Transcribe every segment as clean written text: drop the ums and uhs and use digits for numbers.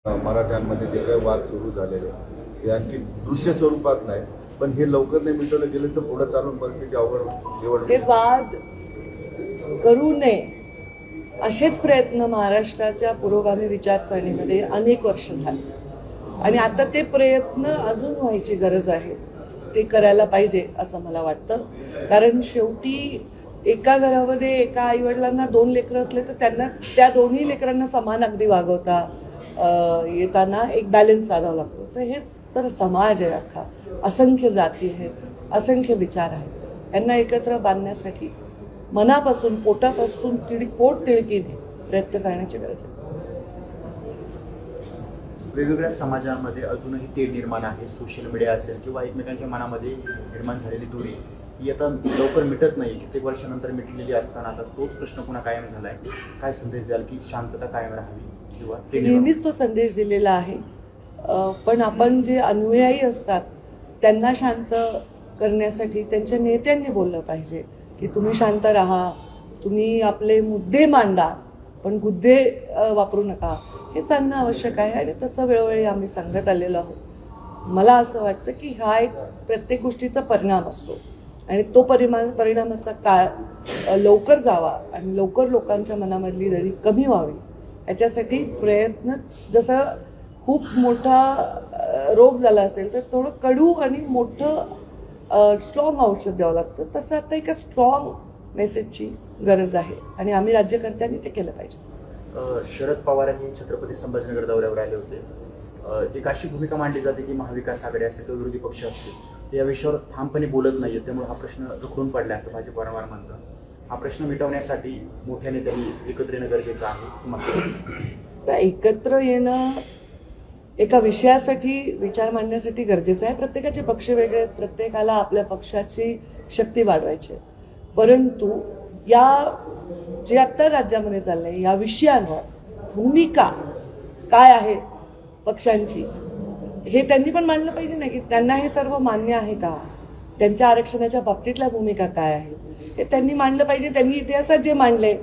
मराठ्यांमध्ये जे काही वाद सुरू झालेले ते आणखी दृश्य स्वरूपात नाही, पण हे लवकर नाही मिटवलं गेले तर पुढे चालून परिस्थिती अवघड हे वाद करू नये असेच प्रयत्न महाराष्ट्राच्या पुरोगामी विचारसरणीमध्ये अनेक वर्ष झाले आणि आता ते प्रयत्न अजून व्हायची गरज आहे. ते करायला पाहिजे असं मला वाटतं. कारण शेवटी एका घरामध्ये एका आईवडिलांना 2 लेकरं असले तर त्यांना त्या दोन्ही लेकरांना समान अगदी वागवता येताना एक बॅलन्स साधावा लागतो. तर हेच तर समाज आहे अख्खा. असंख्य जाती आहेत, असंख्य विचार आहेत. यांना एकत्र बांधण्यासाठी मनापासून पोटापासून पोट तिळकीने प्रयत्न करण्याची गरज आहे. वेगवेगळ्या समाजांमध्ये अजूनही तेढ निर्माण आहे. सोशल मीडिया असेल किंवा एकमेकांच्या मनामध्ये निर्माण झालेली दूरी ही आता लवकर मिटत नाही. कित्येक वर्षानंतर मिटलेली असताना आता तोच प्रश्न पुन्हा कायम झाला आहे. काय संदेश द्याल की शांतता कायम राहावी किंवा नेहमीच तो संदेश दिलेला आहे. पण आपण जे अनुयायी असतात त्यांना शांत करण्यासाठी त्यांच्या नेत्यांनी बोललं पाहिजे की तुम्ही शांत राहा, तुम्ही आपले मुद्दे मांडा, पण गुद्दे वापरू नका, हे सांगणं आवश्यक आहे. आणि तसं वेळोवेळी आम्ही सांगत आलेलो आहोत. मला असं वाटतं की हा एक प्रत्येक गोष्टीचा परिणाम असतो आणि तो परिणामाचा काळ लवकर जावा आणि लवकर लोकांच्या मनामधली दरी कमी व्हावी याच्यासाठी प्रयत्न. जसं खूप मोठा रोग झाला असेल तर थोडं कडू आणि मोठं स्ट्रॉंग औषध द्यावं लागतं, तसं आता एका स्ट्रॉंग मेसेजची गरज आहे आणि आम्ही राज्यकर्त्यांनी ते केलं पाहिजे. शरद पवार यांनी छत्रपती संभाजीनगर दौऱ्यावर आले होते. एक अशी भूमिका मांडली जाते की महाविकास आघाडी असेल किंवा विरोधी पक्ष असतील ते या विषयावर ठामपणे बोलत नाहीये, त्यामुळे हा प्रश्न रखडून पडला असं भाजप वारंवार म्हणतं. हा प्रश्न मिटवण्यासाठी मोठ्या नेत्यांनी एकत्र येणं गरजेचं आहे. एकत्र येणं एका विषयासाठी विचार मांडण्यासाठी गरजेचं आहे. प्रत्येकाचे पक्ष वेगळे आहेत, प्रत्येकाला आपल्या पक्षाची शक्ती वाढवायची आहे. परंतु या जे आत्ता राज्यामध्ये चाललंय या विषयांवर भूमिका काय आहे पक्षांची हे त्यांनी पण मांडलं पाहिजे ना, की त्यांना हे सर्व मान्य आहे का, त्यांच्या आरक्षणाच्या बाबतीतल्या भूमिका काय आहे हे त्यांनी मांडलं पाहिजे. त्यांनी इतिहासात जे मांडले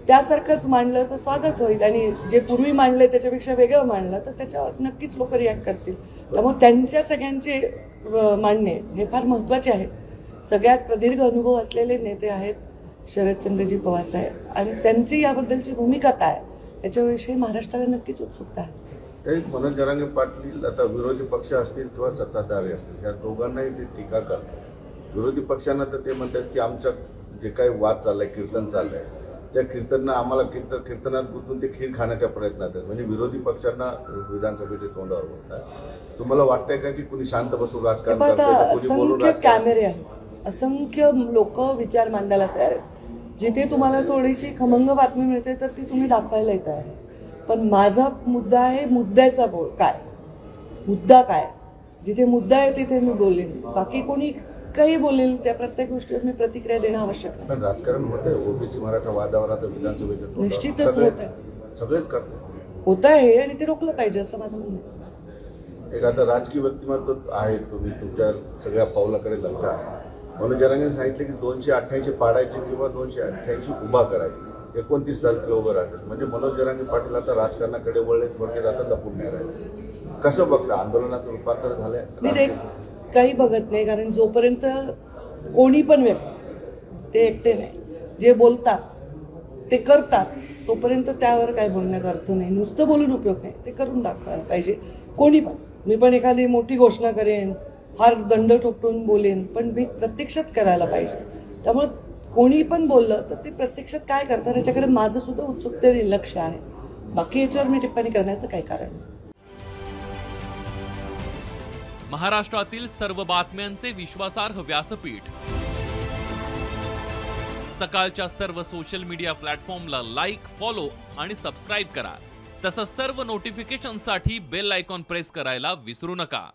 त्यासारखंच मांडलं तर स्वागत होईल आणि जे पूर्वी मांडले त्याच्यापेक्षा वेगळं मांडलं तर त्याच्यावर नक्कीच लोक रिॲक्ट करतील. त्यामुळे त्यांच्या सगळ्यांचे मांडणे हे फार महत्त्वाचे आहे. सगळ्यात प्रदीर्घ अनुभव असलेले नेते आहेत शरदचंद्रजी पवार साहेब आणि त्यांची याबद्दलची भूमिका काय याच्याविषयी महाराष्ट्राला नक्कीच उत्सुकता आहे. तरी मनोज जरांगे पाटील आता विरोधी पक्ष असतील किंवा सत्ताधारी असतील या दोघांनाही ते टीका करतात. विरोधी पक्षांना तर ते म्हणतात की आमचं जे काही वाद चाललाय, कीर्तन चाललंय, त्या कीर्तनानं आम्हाला कीर्तनात गुंतून ते खीर खाण्याच्या प्रयत्नात आहेत. म्हणजे विरोधी पक्षांना विधानसभेचे तोंडावर बोलतात. तुम्हाला वाटतंय का की कुणी शांत बसून राजकारण करतंय, कुणी बोलून असंख्य कॅमेरे आहेत, असंख्य लोक विचार मांडायला तयार आहेत. जिथे तुम्हाला थोडीशी खमंग बातमी मिळते तर ती तुम्ही दाखवायला येत आहे. पण माझा मुद्दा आहे मुद्द्याचा काय, मुद्दा काय, जिथे मुद्दा आहे तिथे मी बोलेन. बाकी कोणी काही बोलेल त्या प्रत्येक गोष्टीवर मी प्रतिक्रिया देणं आवश्यक आहे. पण राजकारण होतंय ओबीसी मराठा वादावर आता विधानसभेच्या निश्चितच होत आहे, सगळेच करतात होत आहे आणि ते रोखलं पाहिजे असं माझं म्हणणं आहे. एक आता राजकीय व्यक्तिमत्व आहे, तुम्ही तुमच्या सगळ्या पावलाकडे लक्ष आहे. मनोज जरांगे सांगितले की 288 पाडायचे किंवा 288 उभा करायचे, 29 तारखेला उभं राहतात. म्हणजे मनोज जरांगे पाटील आता राजकारणाकडे वळले, थोडक्यात आता लपून नाही राहिले. कसं बघता, आंदोलनात रूपांतर झालंय? मी ते काही बघत नाही, कारण जोपर्यंत कोणी पण व्यक्ती ते एकटे नाही, जे बोलतात ते करतात तोपर्यंत त्यावर काय बोलण्यात अर्थ नाही. नुसतं बोलून उपयोग नाही, ते करून दाखवायला पाहिजे कोणी पण. मी पण एखादी मोठी घोषणा करेन, फार दंड ठोकून बोलेन, पण मी प्रत्यक्षात करायला पाहिजे. त्यामुळे कोणी पण बोललं तर ते प्रत्यक्षात काय करतात याच्याकडे माझं सुद्धा उत्सुकतेने लक्ष आहे. बाकी याच्यावर मी टिप्पणी करण्याचं काही कारण नाही. महाराष्ट्रातील सर्व बातम्यांचे विश्वासार्ह व्यासपीठ, सकाळच्या सर्व सोशल मीडिया प्लॅटफॉर्मला लाईक, फॉलो आणि सबस्क्राईब करा. तसंच सर्व नोटिफिकेशनसाठी बेल आयकॉन प्रेस करायला विसरू नका.